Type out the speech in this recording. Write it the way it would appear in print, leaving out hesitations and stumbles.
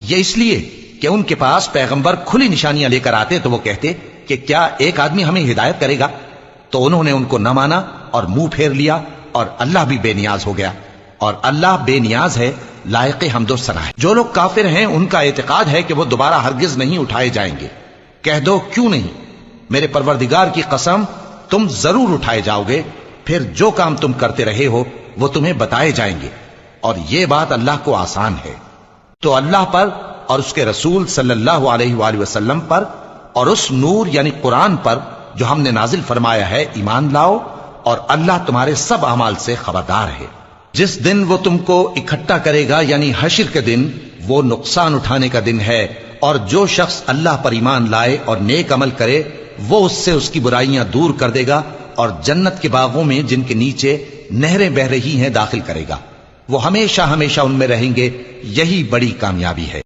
یہ اس لیے کہ ان کے پاس پیغمبر کھلی نشانیاں لے کر آتے تو وہ کہتے کہ کیا ایک آدمی ہمیں ہدایت کرے گا؟ تو انہوں نے ان کو نہ مانا اور منہ پھیر لیا، اور اللہ بھی بے نیاز ہو گیا، اور اللہ بے نیاز ہے، لائق حمد و ثنا ہے۔ جو لوگ کافر ہیں ان کا اعتقاد ہے کہ وہ دوبارہ ہرگز نہیں اٹھائے جائیں گے۔ کہہ دو کیوں نہیں، میرے پروردگار کی قسم تم ضرور اٹھائے جاؤ گے، پھر جو کام تم کرتے رہے ہو وہ تمہیں بتائے جائیں گے، اور یہ بات اللہ کو آسان ہے۔ تو اللہ پر اور اس کے رسول صلی اللہ علیہ وآلہ وسلم پر اور اس نور یعنی قرآن پر جو ہم نے نازل فرمایا ہے ایمان لاؤ، اور اللہ تمہارے سب اعمال سے خبردار ہے۔ جس دن وہ تم کو اکٹھا کرے گا یعنی حشر کے دن، وہ نقصان اٹھانے کا دن ہے، اور جو شخص اللہ پر ایمان لائے اور نیک عمل کرے وہ اس سے اس کی برائیاں دور کر دے گا، اور جنت کے باغوں میں جن کے نیچے نہریں بہ رہی ہیں داخل کرے گا۔ وہ ہمیشہ ہمیشہ ان میں رہیں گے، یہی بڑی کامیابی ہے۔